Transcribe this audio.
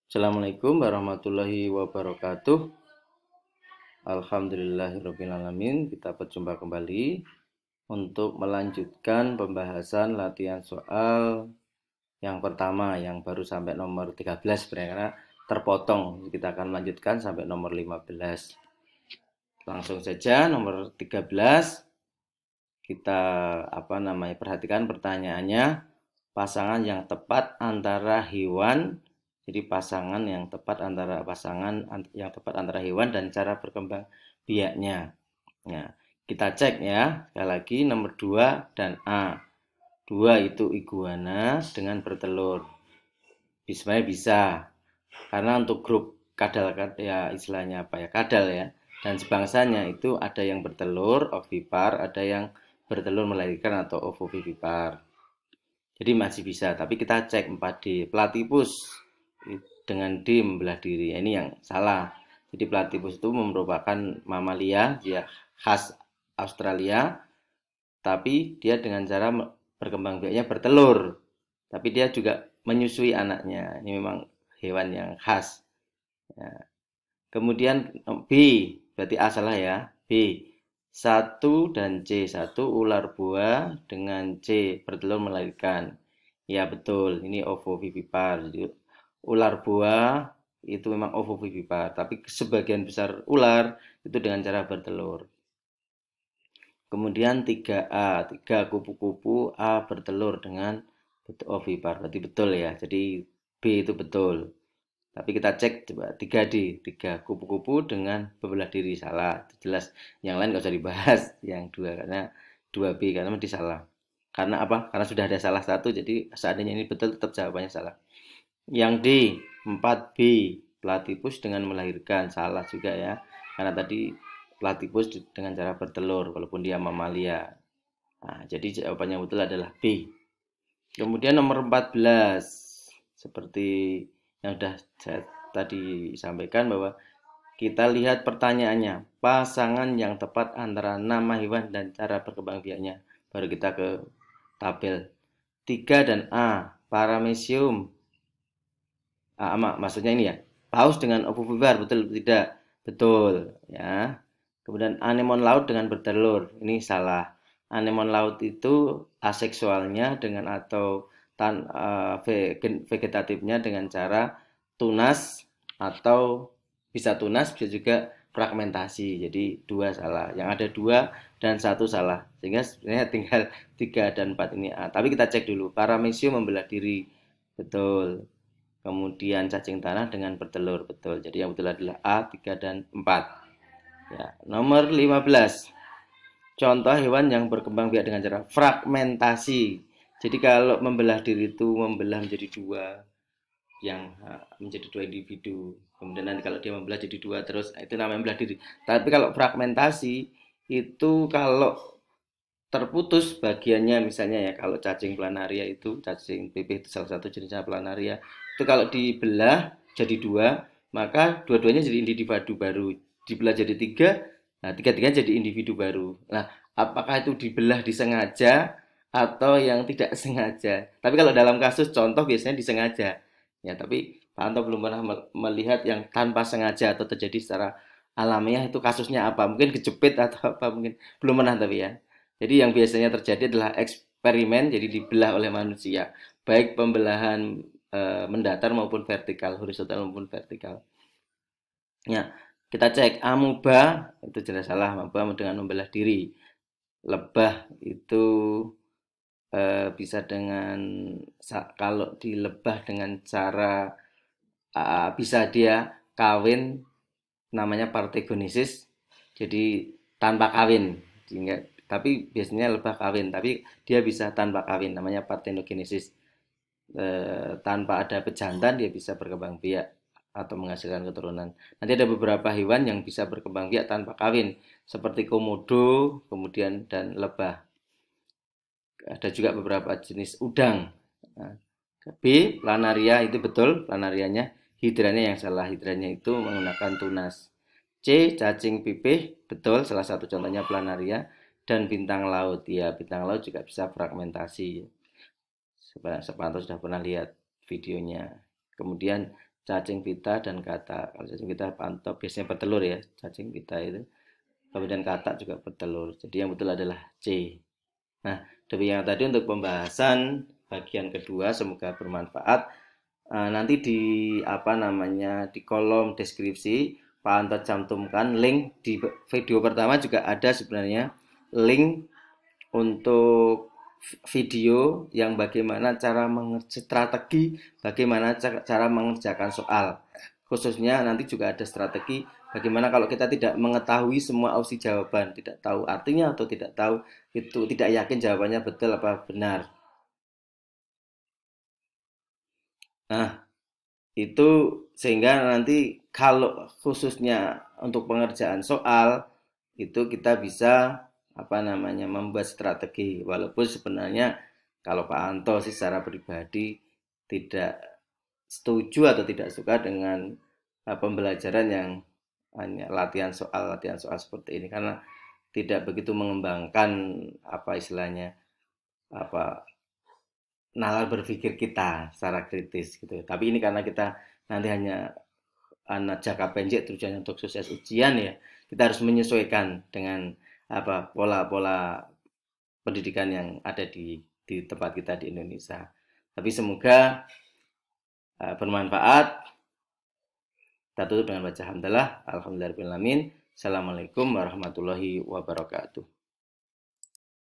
Assalamualaikum warahmatullahi wabarakatuh. Alhamdulillahirrabbilalamin. Kita berjumpa kembali untuk melanjutkan pembahasan latihan soal yang pertama yang baru sampai nomor 13 sebenarnya karena terpotong. Kita akan melanjutkan sampai nomor 15. Langsung saja nomor 13. Kita perhatikan pertanyaannya. Pasangan yang tepat antara hewan. Jadi pasangan yang tepat antara hewan dan cara berkembang biaknya. Nah, kita cek ya. Sekali lagi nomor 2 dan A. 2 itu iguana dengan bertelur. Sebenarnya bisa. Karena untuk grup kadal ya istilahnya kadal ya. Dan sebangsanya itu ada yang bertelur ovipar, ada yang bertelur melahirkan atau ovovivipar. Jadi masih bisa, tapi kita cek 4D. Platypus dengan D membelah diri. Ini yang salah. Jadi platypus itu merupakan mamalia, dia khas Australia, tapi dia dengan cara berkembang biaknya bertelur. Tapi dia juga menyusui anaknya. Ini memang hewan yang khas. Ya. Kemudian B, berarti A salah ya. B, 1 dan C. 1 ular buah dengan C bertelur melahirkan. Ya betul, ini ovovivipar. Jadi ular buah itu memang ovovivipar, tapi sebagian besar ular itu dengan cara bertelur. Kemudian 3A, 3 kupu-kupu A bertelur dengan ovipar. Berarti betul ya. Jadi B itu betul. Tapi kita cek coba 3D, 3 kupu-kupu dengan berbelah diri salah. Itu jelas. Yang lain nggak usah dibahas. Yang 2 karena 2B karena masih salah. Karena apa? Karena sudah ada salah satu, jadi seandainya ini betul tetap jawabannya salah. Yang D, 4B, platypus dengan melahirkan. Salah juga ya. Karena tadi platypus dengan cara bertelur, walaupun dia mamalia. Nah, jadi jawabannya betul adalah B. Kemudian nomor 14. Seperti yang sudah saya tadi sampaikan bahwa kita lihat pertanyaannya. Pasangan yang tepat antara nama hewan dan cara berkembang biaknya. Baru kita ke tabel. 3 dan A, paramecium. Maksudnya ini ya. Paus dengan ovovivipar, betul tidak? Betul, ya. Kemudian anemon laut dengan bertelur. Ini salah. Anemon laut itu aseksualnya dengan atau vegetatifnya dengan cara tunas atau bisa tunas, bisa juga fragmentasi. Jadi 2 salah. Yang ada 2 dan 1 salah. Sehingga sebenarnya tinggal 3 dan 4 ini A. Tapi kita cek dulu. Paramecium membelah diri. Betul. Kemudian cacing tanah dengan bertelur. Betul. Jadi yang betul adalah A, 3 dan 4. Ya, nomor 15. Contoh hewan yang berkembang biak dengan cara fragmentasi. Jadi kalau membelah diri itu membelah menjadi 2, yang menjadi 2 individu. Kemudian nanti kalau dia membelah jadi 2 terus itu namanya membelah diri. Tapi kalau fragmentasi itu kalau terputus bagiannya, misalnya ya kalau cacing planaria itu, cacing pipih itu salah satu jenisnya planaria, itu kalau dibelah jadi 2, maka dua-duanya jadi individu baru. Dibelah jadi 3, nah tiga-tiganya jadi individu baru. Nah, apakah itu dibelah disengaja atau yang tidak sengaja? Tapi kalau dalam kasus contoh biasanya disengaja. Ya, tapi Pak Anto belum pernah melihat yang tanpa sengaja atau terjadi secara alamiah, itu kasusnya apa? Mungkin kejepit atau apa, mungkin belum pernah tapi ya. Jadi yang biasanya terjadi adalah eksperimen, jadi dibelah oleh manusia, baik pembelahan mendatar maupun vertikal, horizontal maupun vertikal. Ya, kita cek amuba itu jelas salah, amuba dengan membelah diri. Lebah itu bisa dengan kalau dilebah dengan cara bisa dia kawin, namanya partegonesis, jadi tanpa kawin. Sehingga tapi biasanya lebah kawin, tapi dia bisa tanpa kawin, namanya partenogenesis. Tanpa ada pejantan dia bisa berkembang biak atau menghasilkan keturunan. Nanti ada beberapa hewan yang bisa berkembang biak tanpa kawin, seperti komodo, kemudian dan lebah. Ada juga beberapa jenis udang. Nah, B, planaria itu betul, planarianya. Hidranya yang salah, hidranya itu menggunakan tunas. C, cacing pipih, betul, salah satu contohnya planaria. Dan bintang laut, ya bintang laut juga bisa fragmentasi. Sepantas sudah pernah lihat videonya. Kemudian cacing pita dan katak. Kalau cacing pita Pak Anto biasanya bertelur ya, cacing pita itu. Kemudian katak juga bertelur. Jadi yang betul adalah C. Nah, demikian tadi untuk pembahasan bagian kedua, semoga bermanfaat. Nanti di di kolom deskripsi Pak Anto cantumkan link di video pertama juga ada sebenarnya link untuk video yang bagaimana cara strategi bagaimana cara mengerjakan soal. Khususnya nanti juga ada strategi bagaimana kalau kita tidak mengetahui semua opsi jawaban, tidak tahu artinya atau tidak tahu itu, tidak yakin jawabannya betul apa benar. Nah, itu sehingga nanti kalau khususnya untuk pengerjaan soal itu kita bisa membuat strategi, walaupun sebenarnya kalau Pak Anto sih secara pribadi tidak setuju atau tidak suka dengan pembelajaran yang hanya latihan soal seperti ini karena tidak begitu mengembangkan istilahnya apa nalar berpikir kita secara kritis gitu. Tapi ini karena kita nanti hanya anak jangka pendek tujuannya untuk sukses ujian ya, kita harus menyesuaikan dengan pola-pola pendidikan yang ada di tempat kita di Indonesia. Tapi semoga bermanfaat. Kita tutup dengan baca hamdalah. Alhamdulillahirabbil alamin. Assalamualaikum warahmatullahi wabarakatuh.